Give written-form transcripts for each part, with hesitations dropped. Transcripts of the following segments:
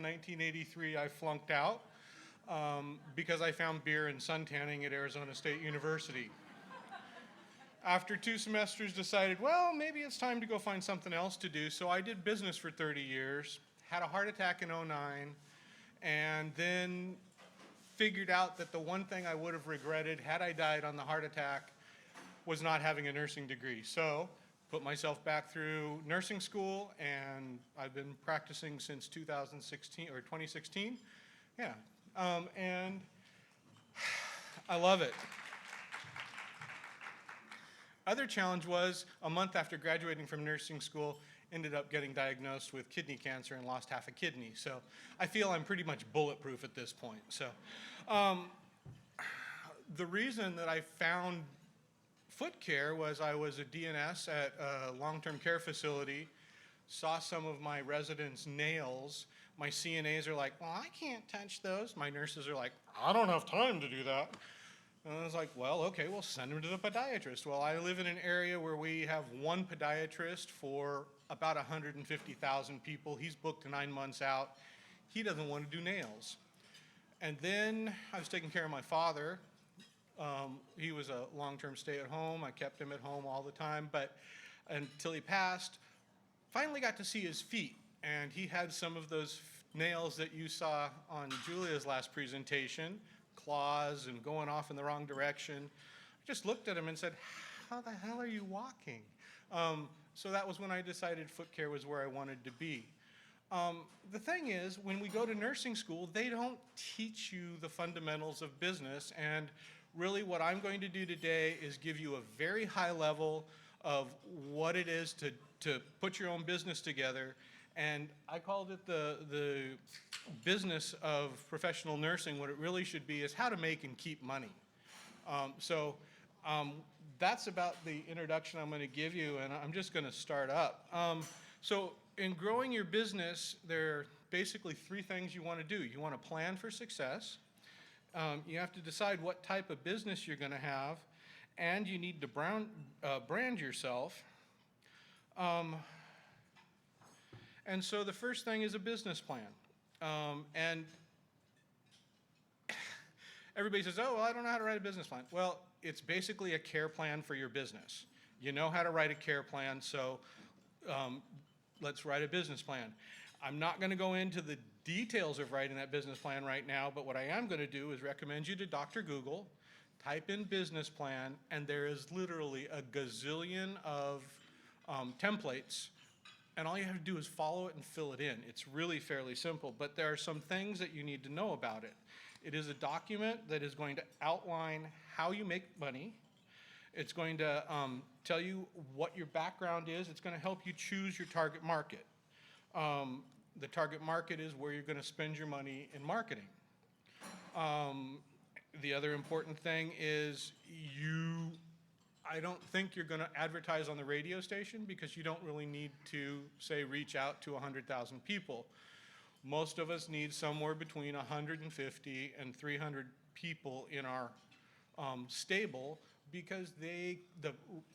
in 1983, I flunked out because I found beer and suntanning at Arizona State University. After 2 semesters, decided, well, maybe it's time to go find something else to do. So I did business for 30 years, had a heart attack in '09, and then figured out that the one thing I would have regretted had I died on the heart attack was not having a nursing degree. So put myself back through nursing school, and I've been practicing since 2016 or 2016. Yeah, and I love it. Other challenge was a month after graduating from nursing school, ended up getting diagnosed with kidney cancer and lost half a kidney. So I feel I'm pretty much bulletproof at this point. So the reason that I found foot care was I was a DNS at a long-term care facility, saw some of my residents' nails. My CNAs are like, well, I can't touch those. My nurses are like, I don't have time to do that. And I was like, well, okay, we'll send them to the podiatrist. Well, I live in an area where we have one podiatrist for about 150,000 people. He's booked 9 months out. He doesn't want to do nails. And then I was taking care of my father. He was a long-term stay-at-home. I kept him at home all the time, but until he passed, finally got to see his feet. And he had some of those nails that you saw on Julia's last presentation, claws and going off in the wrong direction. I just looked at him and said, how the hell are you walking? So that was when I decided foot care was where I wanted to be. The thing is, when we go to nursing school, they don't teach you the fundamentals of business, and really what I'm going to do today is give you a very high level of what it is to put your own business together. And I called it the business of professional nursing. What it really should be is how to make and keep money. That's about the introduction I'm going to give you, and I'm just going to start up. So in growing your business, there are basically 3 things you want to do. You want to plan for success. You have to decide what type of business you're going to have, and you need to brand yourself. And so the first thing is a business plan. And everybody says, oh, well, I don't know how to write a business plan. Well, it's basically a care plan for your business. You know how to write a care plan, so let's write a business plan. I'm not going to go into the details of writing that business plan right now, but what I am going to do is recommend you to Dr. Google, type in business plan, and there is literally a gazillion of templates, and all you have to do is follow it and fill it in. It's really fairly simple, but there are some things that you need to know about it. It is a document that is going to outline how you make money. It's going to tell you what your background is. It's going to help you choose your target market. The target market is where you're going to spend your money in marketing. The other important thing is I don't think you're going to advertise on the radio station because you don't really need to, say, reach out to 100,000 people. Most of us need somewhere between 150 and 300 people in our stable because the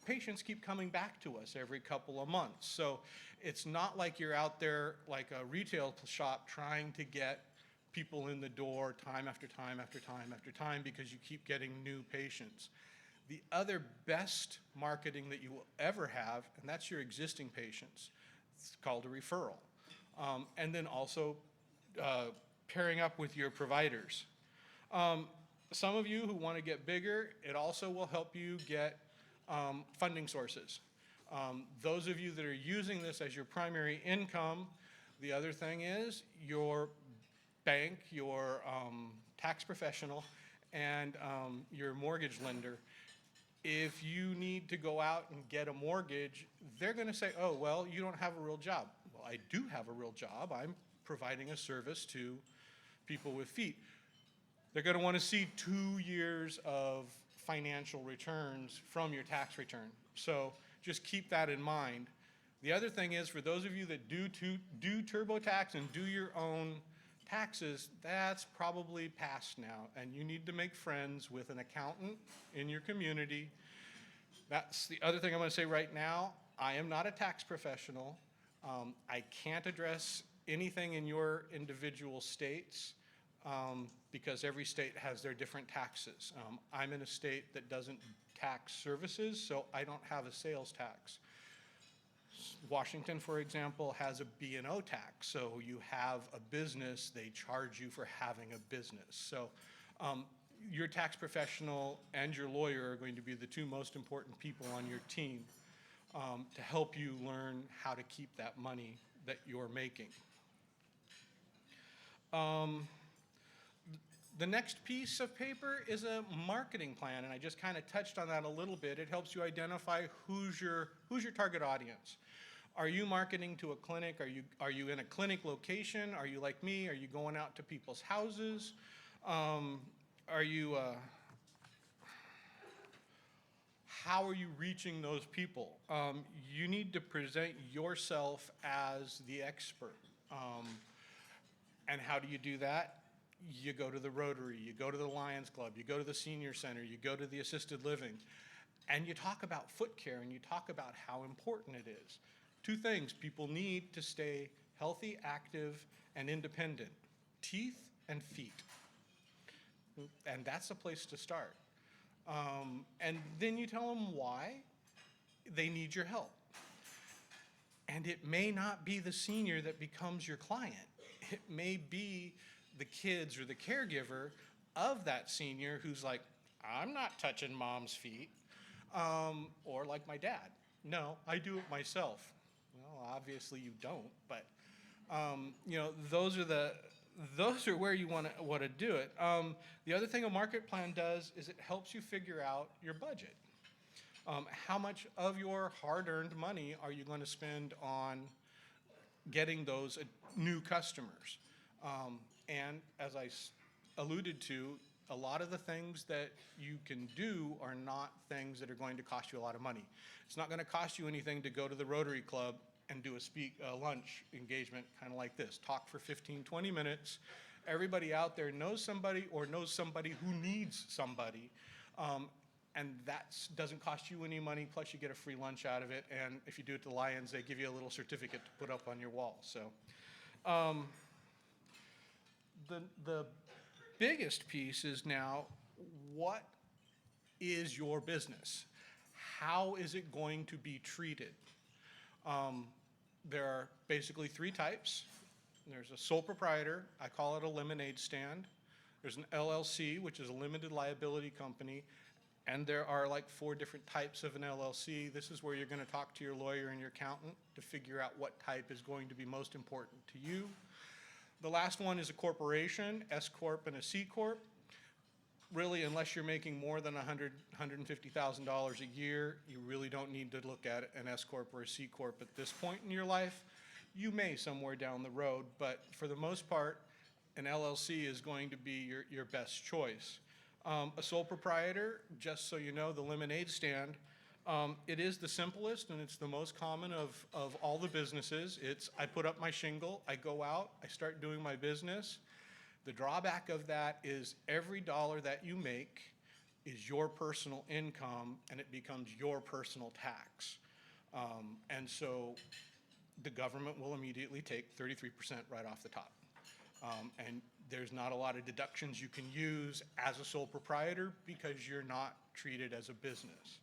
patients keep coming back to us every couple of months. So it's not like you're out there like a retail shop trying to get people in the door time after time after time after time because you keep getting new patients. The other best marketing that you will ever have, and that's your existing patients. It's called a referral. And then also pairing up with your providers. Some of you who want to get bigger, it also will help you get funding sources. Those of you that are using this as your primary income, the other thing is your bank, your tax professional, and your mortgage lender. If you need to go out and get a mortgage, they're going to say, oh, well, you don't have a real job. Well, I do have a real job. I'm providing a service to people with feet. They're going to want to see 2 years of financial returns from your tax return. So just keep that in mind. The other thing is, for those of you that do TurboTax and do your own taxes, that's probably past now, and you need to make friends with an accountant in your community. That's the other thing I'm going to say right now. I am not a tax professional. I can't address anything in your individual states, because every state has their different taxes. I'm in a state that doesn't tax services, so I don't have a sales tax. Washington, for example, has a B&O tax. So you have a business, they charge you for having a business. So your tax professional and your lawyer are going to be the two most important people on your team to help you learn how to keep that money that you're making. The next piece of paper is a marketing plan, and I just kind of touched on that a little bit. It helps you identify who's your target audience. Are you marketing to a clinic? Are you in a clinic location? Are you like me? Are you going out to people's houses? How are you reaching those people? You need to present yourself as the expert. And how do you do that? You go to the Rotary, you go to the Lions Club, you go to the Senior Center, you go to the assisted living, and you talk about foot care and you talk about how important it is. Two things people need to stay healthy, active, and independent: teeth and feet. And that's a place to start. And then you tell them why they need your help. And it may not be the senior that becomes your client. It may be the kids or the caregiver of that senior who's like, I'm not touching mom's feet. Or like my dad. No, I do it myself. Well, obviously you don't, but those are where you want to do it. The other thing a market plan does is it helps you figure out your budget. How much of your hard-earned money are you going to spend on getting those new customers? And as I alluded to, a lot of the things that you can do are not things that are going to cost you a lot of money. It's not going to cost you anything to go to the Rotary Club and do a lunch engagement kind of like this. Talk for 15, 20 minutes. Everybody out there knows somebody or knows somebody who needs somebody. And that doesn't cost you any money, plus you get a free lunch out of it. And if you do it to the Lions, they give you a little certificate to put up on your wall. So the biggest piece is now, what is your business? How is it going to be treated? There are basically three types. There's a sole proprietor. I call it a lemonade stand. There's an LLC, which is a limited liability company. And there are like 4 different types of an LLC. This is where you're going to talk to your lawyer and your accountant to figure out what type is going to be most important to you. The last one is a corporation, S Corp and a C Corp. Really, unless you're making more than $150,000 a year, you really don't need to look at an S Corp or a C Corp at this point in your life. You may somewhere down the road, but for the most part, an LLC is going to be your best choice. A sole proprietor, just so you know, the lemonade stand, it is the simplest and it's the most common of all the businesses. I put up my shingle, I go out, I start doing my business. The drawback of that is every dollar that you make is your personal income and it becomes your personal tax. And so the government will immediately take 33% right off the top. And there's not a lot of deductions you can use as a sole proprietor because you're not treated as a business.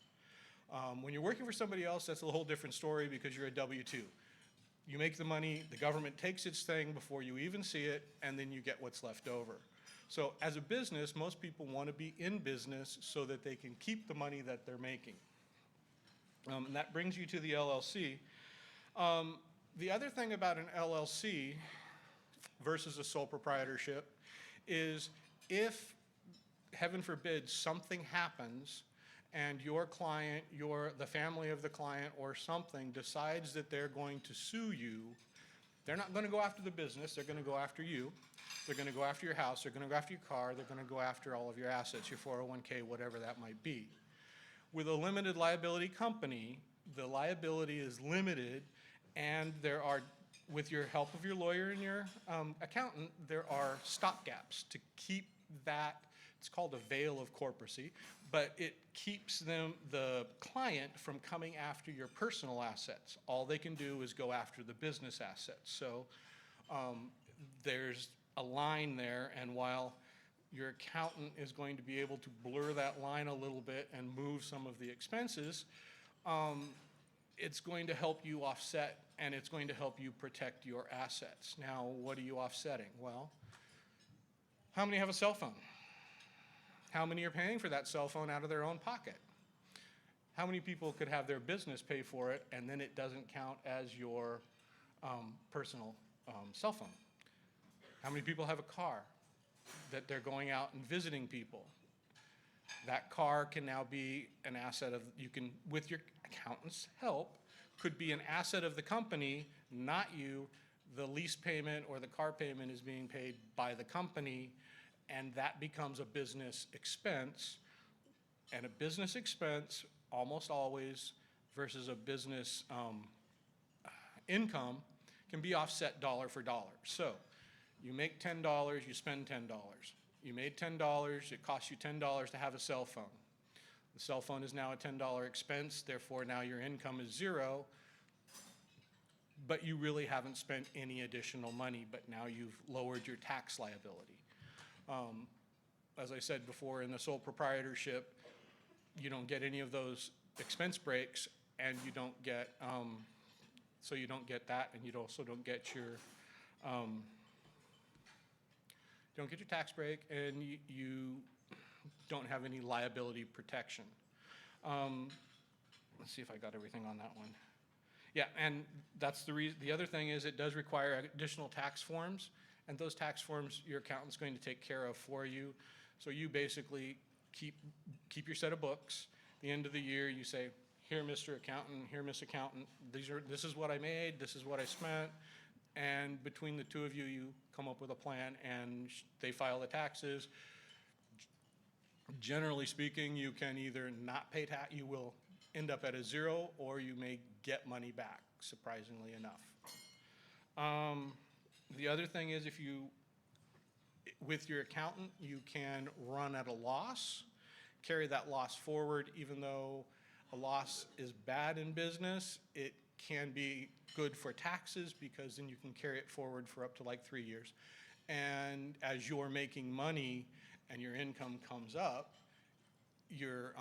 When you're working for somebody else, that's a whole different story because you're a W-2. You make the money, the government takes its thing before you even see it, and then you get what's left over. So as a business, most people want to be in business so that they can keep the money that they're making. And that brings you to the LLC. The other thing about an LLC versus a sole proprietorship is if, heaven forbid, something happens and your client, the family of the client or something decides that they're going to sue you, they're not going to go after the business, they're going to go after you. They're going to go after your house, they're going to go after your car, they're going to go after all of your assets, your 401k, whatever that might be. With a limited liability company, the liability is limited and there are, with your help of your lawyer and your accountant, there are stopgaps to keep that. It's called a veil of corporacy, but it keeps the client from coming after your personal assets. All they can do is go after the business assets. So There's a line there, and while your accountant is going to be able to blur that line a little bit and move some of the expenses, it's going to help you offset, and it's going to help you protect your assets. Now, what are you offsetting? Well, how many have a cell phone? How many are paying for that cell phone out of their own pocket? How many people could have their business pay for it, and then it doesn't count as your personal cell phone? How many people have a car that they're going out and visiting people? That car can now be an asset of, you can, with your accountant's help, could be an asset of the company, not you. The lease payment or the car payment is being paid by the company, and that becomes a business expense. And a business expense, almost always, versus a business income, can be offset dollar for dollar. So you make $10, you spend $10. You made $10, it costs you $10 to have a cell phone. The cell phone is now a $10 expense, therefore now your income is zero, but you really haven't spent any additional money, but now you've lowered your tax liability. As I said before, in the sole proprietorship, you don't get any of those expense breaks, and you don't get, so you don't get that, and you also don't get your tax break, and you don't have any liability protection. Let's see if I got everything on that one. Yeah, and that's the reason. The other thing is it does require additional tax forms, and those tax forms your accountant's going to take care of for you. So you basically keep your set of books. At the end of the year, you say, here, Mr. Accountant, here, Miss Accountant, this is what I made, this is what I spent, and between the two of you, you come up with a plan, and they file the taxes. Generally speaking, you can either not pay tax, you will end up at a zero, or you may get money back, surprisingly enough. The other thing is, if you, with your accountant, you can run at a loss, carry that loss forward. Even though a loss is bad in business, it can be good for taxes, because then you can carry it forward for up to like 3 years. And as you're making money and your income comes up, you're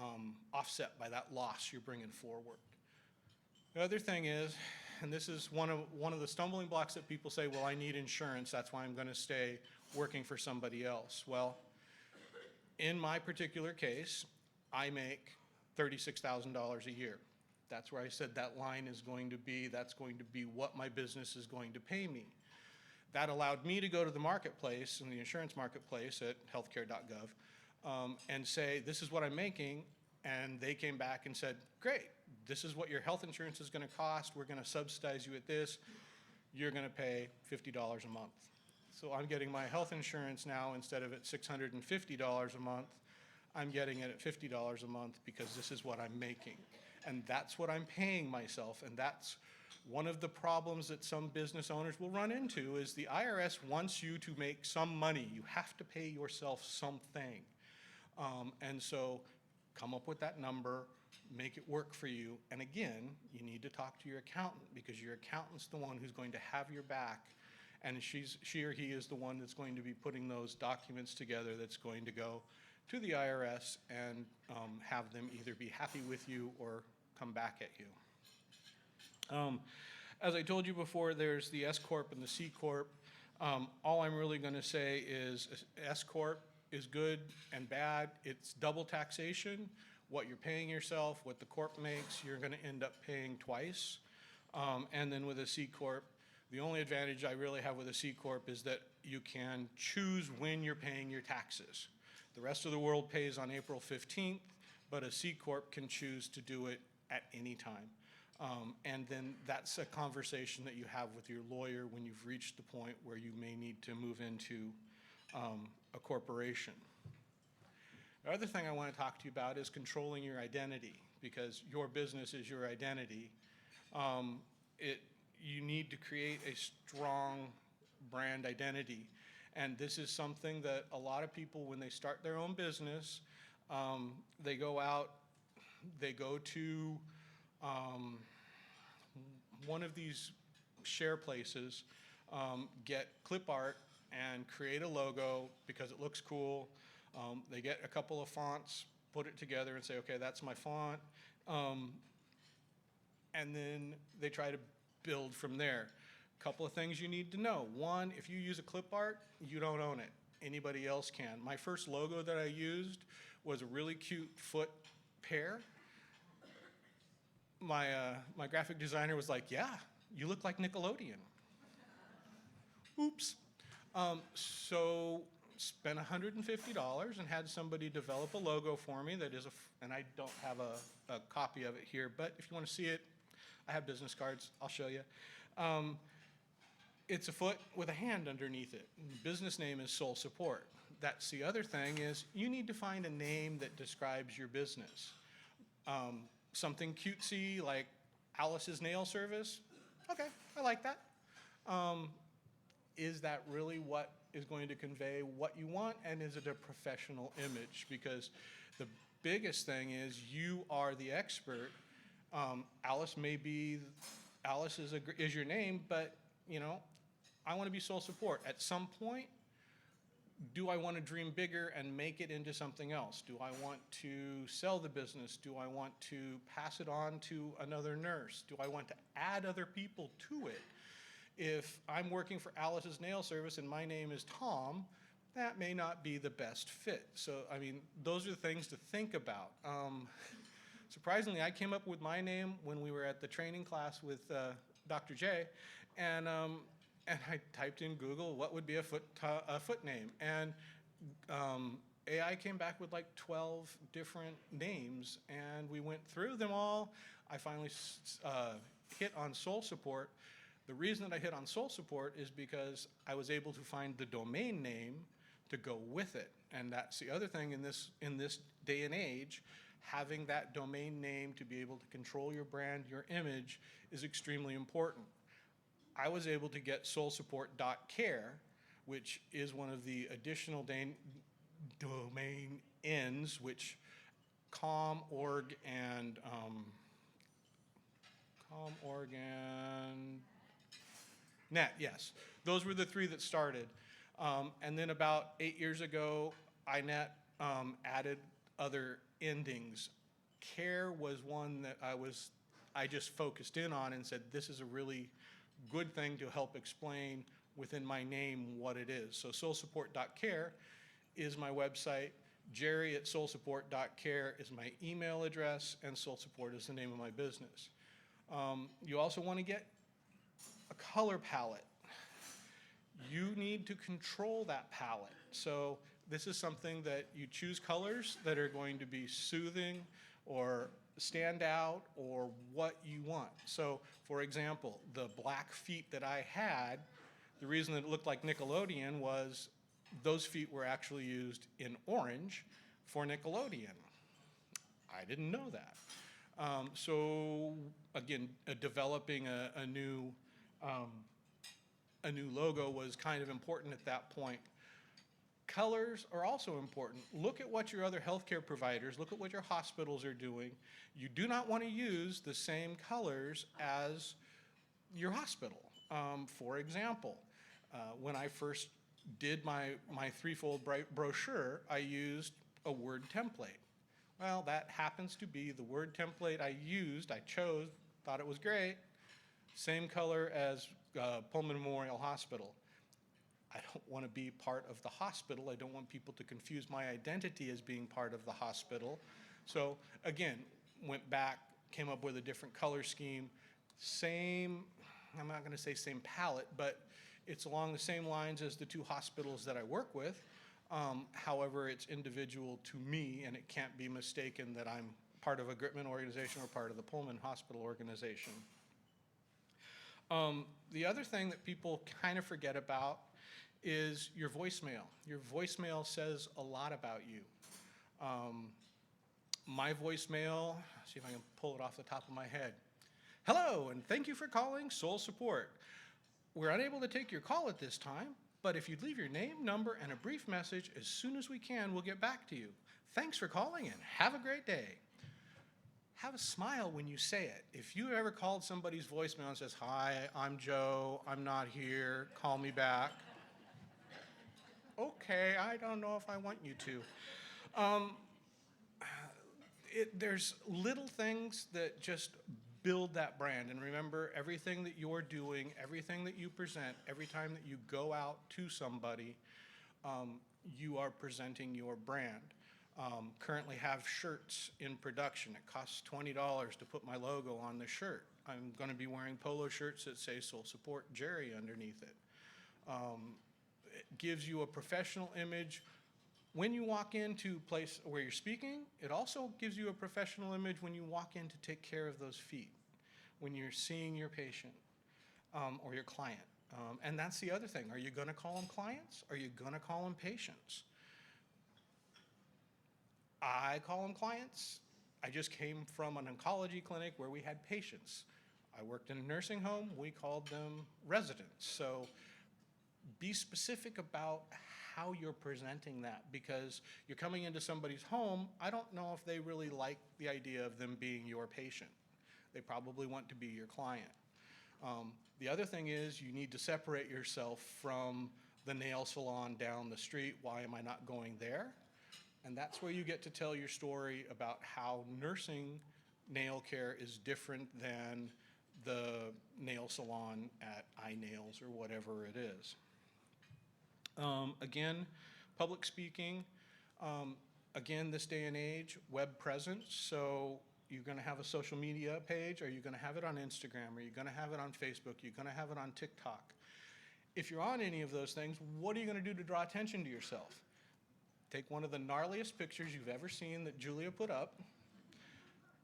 offset by that loss you're bringing forward. The other thing is, and this is one of the stumbling blocks that people say, well, I need insurance, that's why I'm going to stay working for somebody else. Well, in my particular case, I make $36,000 a year. That's where I said that line is going to be, that's going to be what my business is going to pay me. That allowed me to go to the marketplace, in the insurance marketplace at healthcare.gov, and say, this is what I'm making, and they came back and said, great, this is what your health insurance is going to cost, we're going to subsidize you at this, you're going to pay $50 a month. So I'm getting my health insurance now, instead of at $650 a month, I'm getting it at $50 a month, because this is what I'm making. And that's what I'm paying myself, and that's one of the problems that some business owners will run into, is the IRS wants you to make some money. You have to pay yourself something. And so come up with that number, make it work for you. And again, you need to talk to your accountant, because your accountant's the one who's going to have your back, and she or he is the one that's going to be putting those documents together, that's going to go to the IRS and have them either be happy with you or come back at you. As I told you before, there's the S Corp and the C Corp. All I'm really going to say is S Corp is good and bad. It's double taxation. What you're paying yourself, what the corp makes, you're going to end up paying twice. And then with a C Corp, the only advantage I really have with a C Corp is that you can choose when you're paying your taxes. The rest of the world pays on April 15th, but a C Corp can choose to do it at any time. And then that's a conversation that you have with your lawyer when you've reached the point where you may need to move into a corporation. The other thing I want to talk to you about is controlling your identity, because your business is your identity. You need to create a strong brand identity. And this is something that a lot of people, when they start their own business, they go out, they go to one of these share places, get clip art and create a logo because it looks cool. They get a couple of fonts, put it together and say, okay, that's my font. And then they try to build from there. Couple of things you need to know. One, if you use a clip art, you don't own it. Anybody else can. My first logo that I used was a really cute foot pair. My graphic designer was like, yeah, you look like Nickelodeon. Oops. So spent $150 and had somebody develop a logo for me that is and I don't have a copy of it here, but if you want to see it, I have business cards, I'll show you. It's a foot with a hand underneath it. Business name is Soul Support. That's the other thing is you need to find a name that describes your business. Something cutesy like Alice's Nail Service. Okay, I like that. Is that really what is going to convey what you want, and is it a professional image? Because the biggest thing is you are the expert. Alice is your name, but you know, I want to be Soul Support. At some point, do I want to dream bigger and make it into something else? Do I want to sell the business? Do I want to pass it on to another nurse? Do I want to add other people to it? If I'm working for Alice's Nail Service and my name is Tom, that may not be the best fit. So, I mean, those are the things to think about. Surprisingly, I came up with my name when we were at the training class with Dr. J, and I typed in Google, what would be a foot name? And AI came back with like 12 different names, and we went through them all. I finally hit on Soul Support. The reason that I hit on Soul Support is because I was able to find the domain name to go with it. And that's the other thing in this day and age, having that domain name to be able to control your brand, your image, is extremely important. I was able to get soulsupport.care, which is one of the additional domain ends, which .com.org and .net, yes. Those were the three that started. And then about 8 years ago, iNet added other endings. Care was one that I just focused in on and said, this is a really good thing to help explain within my name what it is. So soulsupport.care is my website. Jerry@soulsupport.care is my email address, and Soul Support is the name of my business. You also want to get a color palette. You need to control that palette. So this is something that you choose colors that are going to be soothing or stand out or what you want. So for example, the black feet that I had, the reason that it looked like Nickelodeon was those feet were actually used in orange for Nickelodeon. I didn't know that. So again, developing a new logo was kind of important at that point. Colors are also important. Look at what your other healthcare providers, look at what your hospitals are doing. You do not want to use the same colors as your hospital. For example, when I first did my threefold brochure, I used a Word template. Well, that happens to be the Word template I chose, thought it was great. Same color as Pullman Memorial Hospital. I don't want to be part of the hospital. I don't want people to confuse my identity as being part of the hospital. So again, went back, came up with a different color scheme. Same, I'm not going to say same palette, but it's along the same lines as the two hospitals that I work with. However, it's individual to me, and it can't be mistaken that I'm part of a Gritman organization or part of the Pullman Hospital organization. The other thing that people kind of forget about is your voicemail. Your voicemail says a lot about you. My voicemail, see if I can pull it off the top of my head. Hello, and thank you for calling Soul Support. We're unable to take your call at this time, but if you'd leave your name, number, and a brief message, as soon as we can, we'll get back to you. Thanks for calling, and have a great day. have a smile when you say it. If you ever called somebody's voicemail and says, "Hi, I'm Joe, I'm not here, call me back." Okay, I don't know if I want you to. There's little things that just build that brand. And remember, everything that you're doing, everything that you present, every time that you go out to somebody, you are presenting your brand. Currently have shirts in production. It costs $20 to put my logo on the shirt. I'm going to be wearing polo shirts that say "Soul Support Jerry" underneath it. It gives you a professional image. When you walk into a place where you're speaking, it also gives you a professional image when you walk in to take care of those feet, when you're seeing your patient or your client. And that's the other thing. Are you going to call them clients? Are you going to call them patients? I call them clients. I just came from an oncology clinic where we had patients. I worked in a nursing home. We called them residents. So be specific about how you're presenting that, because you're coming into somebody's home. I don't know if they really like the idea of them being your patient. They probably want to be your client. The other thing is you need to separate yourself from the nail salon down the street. Why am I not going there? And that's where you get to tell your story about how nursing nail care is different than the nail salon at iNails or whatever it is. Again, public speaking, again, this day and age, web presence. So you're going to have a social media page. Are you going to have it on Instagram? Are you going to have it on Facebook? You're going to have it on TikTok. If you're on any of those things, what are you going to do to draw attention to yourself? Take one of the gnarliest pictures you've ever seen that Julia put up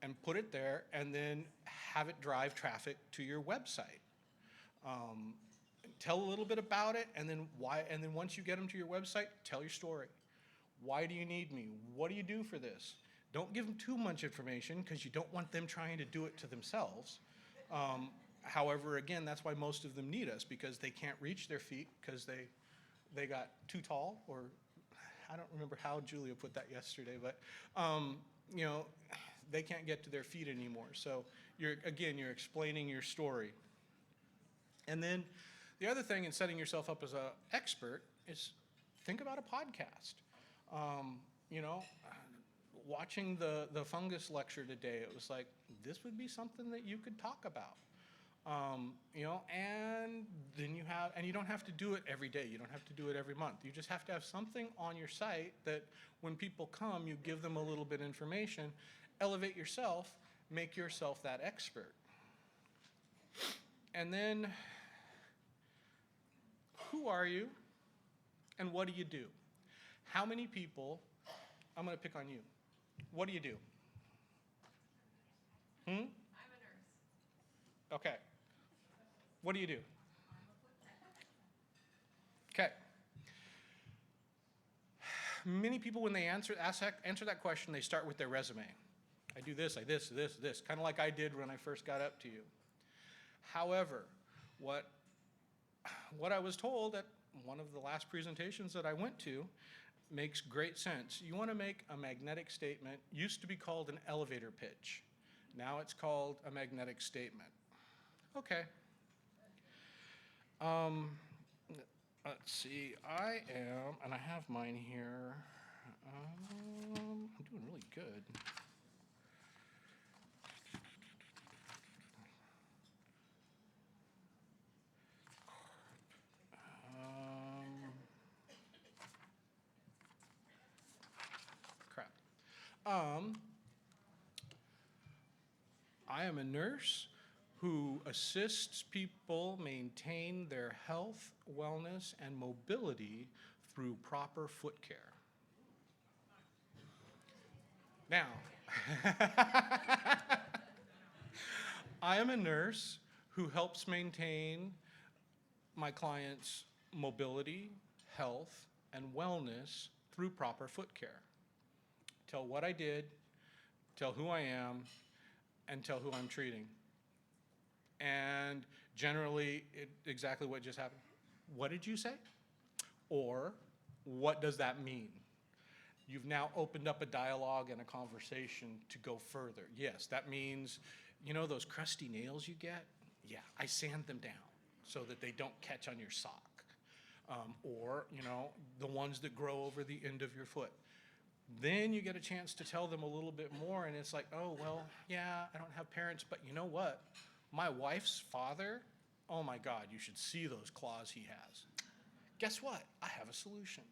and put it there, and then have it drive traffic to your website. Tell a little bit about it, and then why. And then once you get them to your website, tell your story. Why do you need me? What do you do for this? Don't give them too much information, because you don't want them trying to do it to themselves. However, again, that's why most of them need us, because they can't reach their feet because they got too tall, or I don't remember how Julia put that yesterday, but you know, they can't get to their feet anymore. So you're explaining your story. And then the other thing in setting yourself up as an expert is think about a podcast. You know, watching the fungus lecture today, it was like, this would be something that you could talk about. You know, and then you don't have to do it every day. You don't have to do it every month. You just have to have something on your site that when people come, you give them a little bit of information, elevate yourself, make yourself that expert. And then, who are you and what do you do? How many people, I'm going to pick on you. What do you do? I'm a nurse. Okay. What do you do? Okay. Many people, when they answer that question, they start with their resume. I do this, this, kind of like I did when I first got up to you. However, what I was told at one of the last presentations that I went to makes great sense. You want to make a magnetic statement. Used to be called an elevator pitch. Now it's called a magnetic statement. Okay. Let's see. I am, and I have mine here. I'm doing really good. Crap. I am a nurse who assists people maintain their health, wellness, and mobility through proper foot care. Now, I am a nurse who helps maintain my clients' mobility, health, and wellness through proper foot care. Tell what I did, tell who I am, and tell who I'm treating. And generally, exactly what just happened. What did you say? Or, what does that mean? You've now opened up a dialogue and a conversation to go further. Yes, that means, you know those crusty nails you get? Yeah, I sand them down so that they don't catch on your sock. Or, you know, the ones that grow over the end of your foot. Then you get a chance to tell them a little bit more, and it's like, oh, well, yeah, I don't have parents, but you know what? My wife's father, oh my God, you should see those claws he has. Guess what? I have a solution.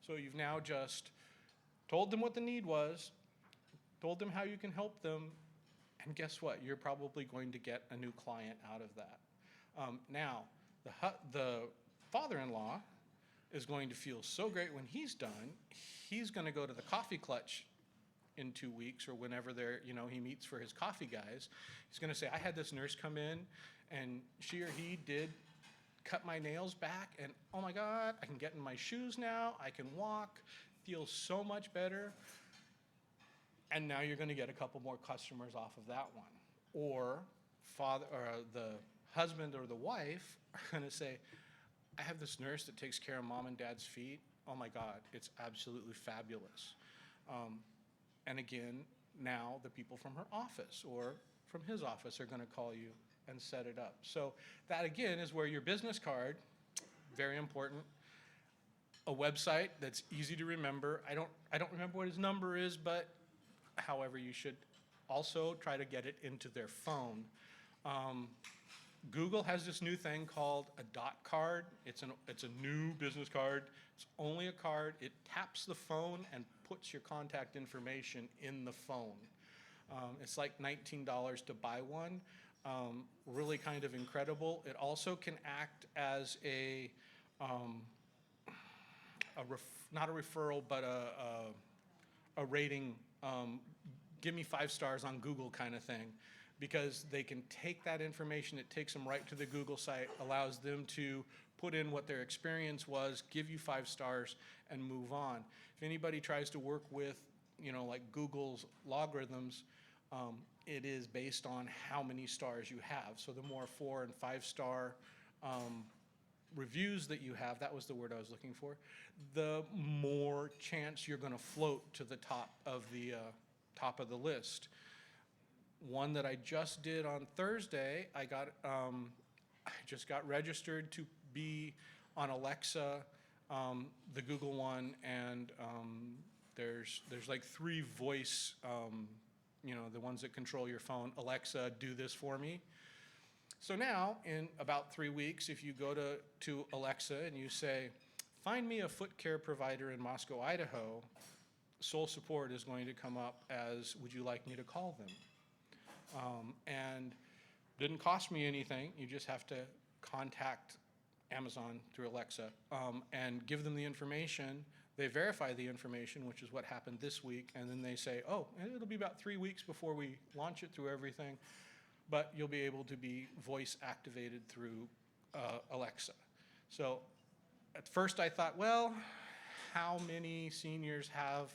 So you've now just told them what the need was, told them how you can help them, and guess what? You're probably going to get a new client out of that. Now, the father-in-law is going to feel so great when he's done. He's going to go to the coffee clutch in 2 weeks or whenever he meets for his coffee guys. He's going to say, I had this nurse come in and she or he did cut my nails back, and oh my God, I can get in my shoes now, I can walk, feel so much better. And now you're going to get a couple more customers off of that one. Or the husband or the wife are going to say, I have this nurse that takes care of mom and dad's feet. Oh my God, it's absolutely fabulous. And again, now the people from her office or from his office are going to call you and set it up. So that again is where your business card, very important, a website that's easy to remember. I don't remember what his number is, but however, you should also try to get it into their phone. Google has this new thing called a dot card. It's a new business card. It's only a card. It taps the phone and puts your contact information in the phone. It's like $19 to buy one. Really kind of incredible. It also can act as not a referral, but a rating. Give me 5 stars on Google kind of thing. Because they can take that information, it takes them right to the Google site, allows them to put in what their experience was, give you 5 stars, and move on. If anybody tries to work with, like Google's logarithms, it is based on how many stars you have. So the more 4 and 5 star reviews that you have, that was the word I was looking for, the more chance you're going to float to the top of the list. One that I just did on Thursday, I just got registered to be on Alexa, the Google one, and there's like 3 voice, the ones that control your phone. Alexa, do this for me. So now, in about 3 weeks, if you go to Alexa and you say, find me a foot care provider in Moscow, Idaho, Soul Support is going to come up as, would you like me to call them? And didn't cost me anything. You just have to contact Amazon through Alexa and give them the information. They verify the information, which is what happened this week, and then they say, oh, it'll be about 3 weeks before we launch it through everything, but you'll be able to be voice activated through Alexa. So at first I thought, well, how many seniors have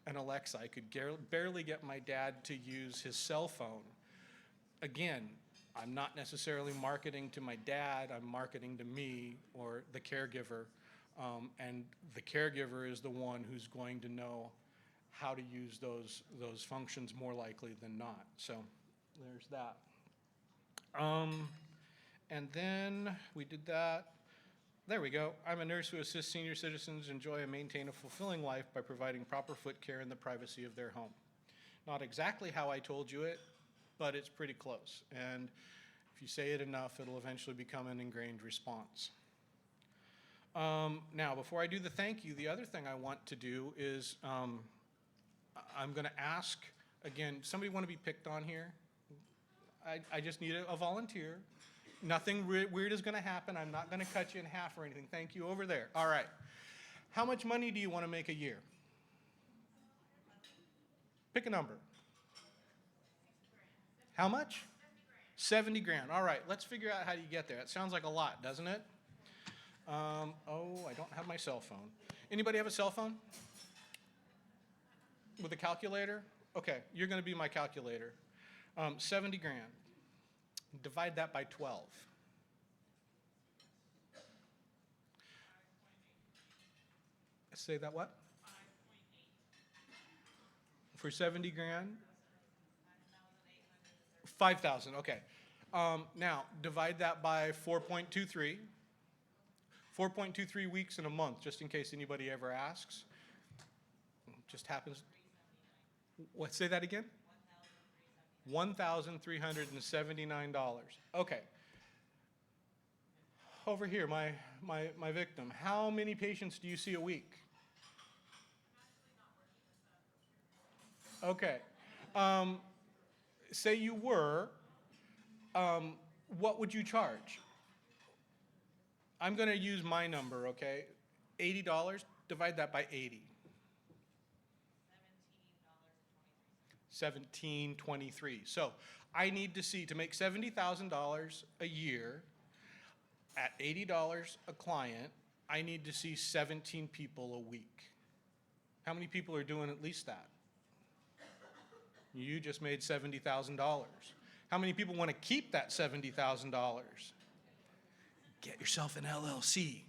an Alexa? I could barely get my dad to use his cell phone. Again, I'm not necessarily marketing to my dad, I'm marketing to me or the caregiver, and the caregiver is the one who's going to know how to use those functions more likely than not. So there's that. And then we did that. There we go. I'm a nurse who assists senior citizens enjoy and maintain a fulfilling life by providing proper foot care in the privacy of their home. Not exactly how I told you it, but it's pretty close. And if you say it enough, it'll eventually become an ingrained response. Now, before I do the thank you, the other thing I want to do is I'm going to ask, again, somebody want to be picked on here? I just need a volunteer. Nothing weird is going to happen. I'm not going to cut you in half or anything. Thank you over there. All right. How much money do you want to make a year? Pick a number. How much? 70 grand. All right. Let's figure out how you get there. It sounds like a lot, doesn't it? I don't have my cell phone. Anybody have a cell phone? With a calculator? Okay. You're going to be my calculator. 70 grand. Divide that by 12. Say that what? For 70 grand? 5,000, okay. Now, divide that by 4.23. 4.23 weeks in a month, just in case anybody ever asks. Just happens. What, say that again? $1,379. Okay. Over here, my victim. How many patients do you see a week? Okay. Say you were, what would you charge? I'm going to use my number, okay? $80, divide that by 80. $17.23. So I need to see, to make $70,000 a year at $80 a client, I need to see 17 people a week. How many people are doing at least that? You just made $70,000. How many people want to keep that $70,000? Get yourself an LLC.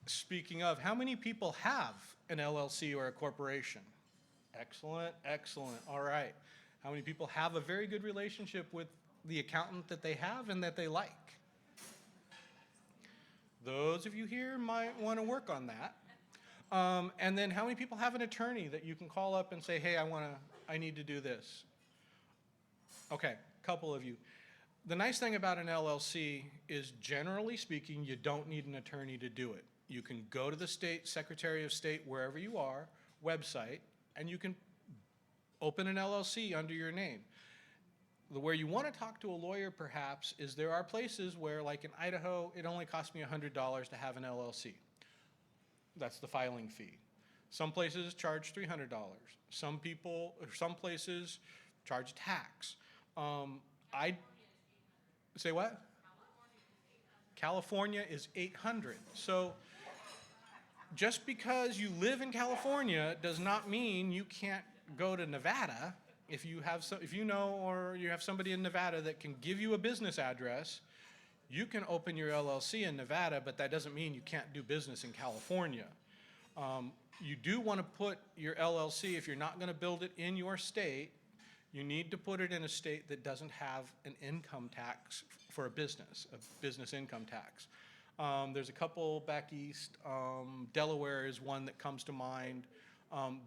Speaking of, how many people have an LLC or a corporation? Excellent, excellent. All right. How many people have a very good relationship with the accountant that they have and that they like? Those of you here might want to work on that. And then how many people have an attorney that you can call up and say, hey, I need to do this? Okay, a couple of you. The nice thing about an LLC is, generally speaking, you don't need an attorney to do it. You can go to the state Secretary of State, wherever you are, website, and you can open an LLC under your name. Where you want to talk to a lawyer, perhaps, is there are places where, like in Idaho, it only costs me $100 to have an LLC. That's the filing fee. Some places charge $300. Some places charge tax. Say what? California is $800. So just because you live in California does not mean you can't go to Nevada. If you know or you have somebody in Nevada that can give you a business address, you can open your LLC in Nevada, but that doesn't mean you can't do business in California. You do want to put your LLC, if you're not going to build it in your state, you need to put it in a state that doesn't have an income tax for a business income tax. There's a couple back east. Delaware is one that comes to mind.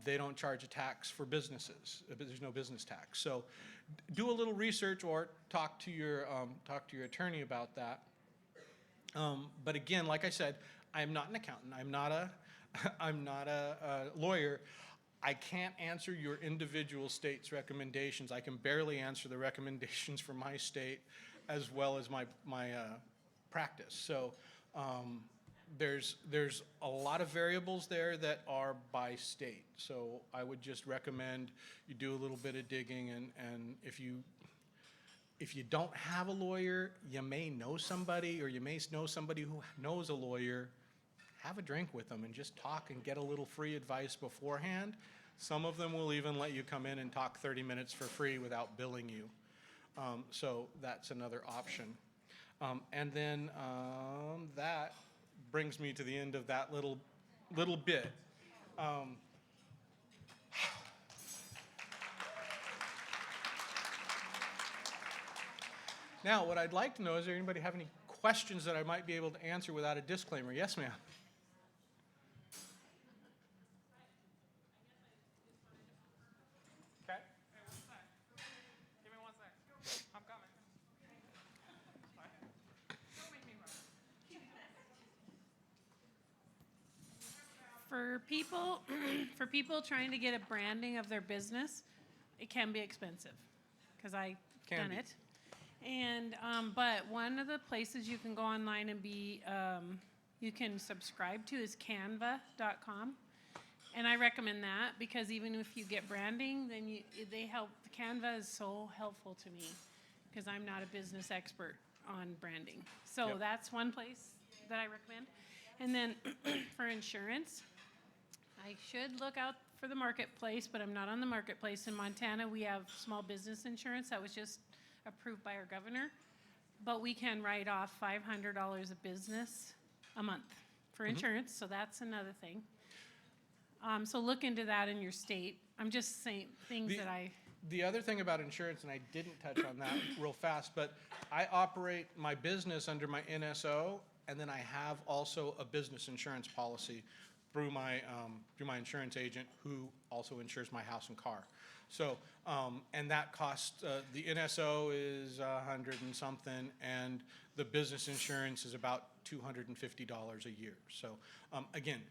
They don't charge a tax for businesses. There's no business tax. So do a little research or talk to your attorney about that. But again, like I said, I'm not an accountant. I'm not a lawyer. I can't answer your individual state's recommendations. I can barely answer the recommendations for my state as well as my practice. So there's a lot of variables there that are by state. So I would just recommend you do a little bit of digging, and if you don't have a lawyer, you may know somebody, or you may know somebody who knows a lawyer. Have a drink with them and just talk and get a little free advice beforehand. Some of them will even let you come in and talk 30 minutes for free without billing you. So that's another option. And then that brings me to the end of that little bit. Now, what I'd like to know is, there anybody have any questions that I might be able to answer without a disclaimer? Yes, ma'am. Okay. Hey, 1 sec. Give me 1 sec. I'm coming. Don't make me run. For people trying to get a branding of their business, it can be expensive, because I've done it. And but one of the places you can go online and you can subscribe to is canva.com. And I recommend that, because even if you get branding, then they help. Canva is so helpful to me, because I'm not a business expert on branding. So that's one place that I recommend. And then for insurance, I should look out for the marketplace, but I'm not on the marketplace. In Montana, we have small business insurance that was just approved by our governor, but we can write off $500 a business a month for insurance. So that's another thing. So look into that in your state. I'm just saying things that I, The other thing about insurance, and I didn't touch on that real fast, but I operate my business under my NSO, and then I have also a business insurance policy through my insurance agent, who also insures my house and car. So, and that costs, the NSO is 100 and something, and the business insurance is about $250 a year. So, again,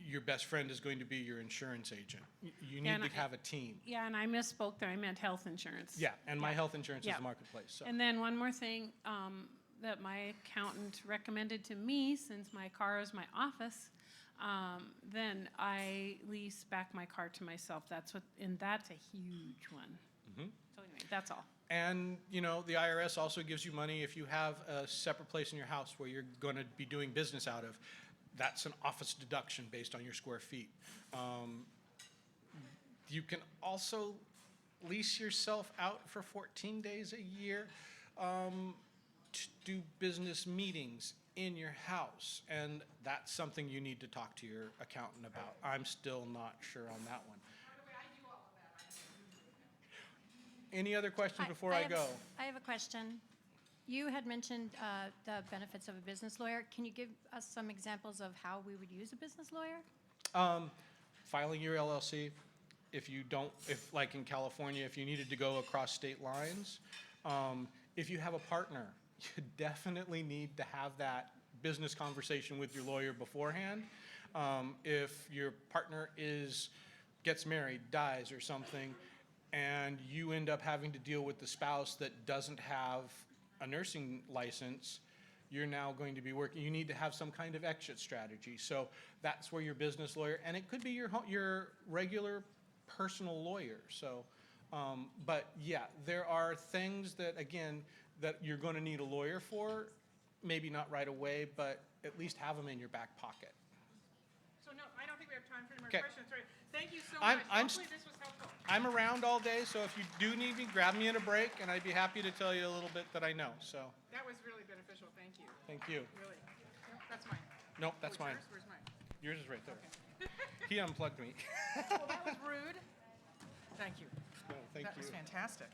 your best friend is going to be your insurance agent. You need and to have a team. yeah, and I misspoke there. I meant health insurance. Yeah, and my Yeah. health insurance is Yeah. the marketplace, so. And then one more thing, that my accountant recommended to me, since my car is my office, then I lease back my car to myself. And that's a huge one. So anyway, that's all. And, you know, the IRS also gives you money if you have a separate place in your house where you're gonna be doing business out of. That's an office deduction based on your square feet. You can also lease yourself out for 14 days a year to do business meetings in your house. And that's something you need to talk to your accountant about. I'm still not sure on that one. Any other questions before I go? I have a question. You had mentioned the benefits of a business lawyer. Can you give us some examples of how we would use a business lawyer? Filing your LLC, if you don't, if like in California, if you needed to go across state lines, if you have a partner, you definitely need to have that business conversation with your lawyer beforehand. If your partner gets married, dies or something, and you end up having to deal with the spouse that doesn't have a nursing license, you're now going to be working, you need to have some kind of exit strategy. So that's where your business lawyer, and it could be your regular personal lawyer. So, but yeah, there are things that, again, that you're going to need a lawyer for, maybe not right away, but at least have them in your back pocket. So no, I don't think we have time for any more Okay. questions. Sorry. Thank you so I'm- much. I'm Hopefully this was helpful. I'm around all day, so if you do need me, grab me in a break, and I'd be happy to tell you a little bit that I know. So, That was really beneficial. Thank you. thank you. Really. Nope, that's mine. Nope, that's Where's mine. yours? Where's mine? Yours is right there. He unplugged me. Well, that was rude. Thank you. No, thank That was you. fantastic.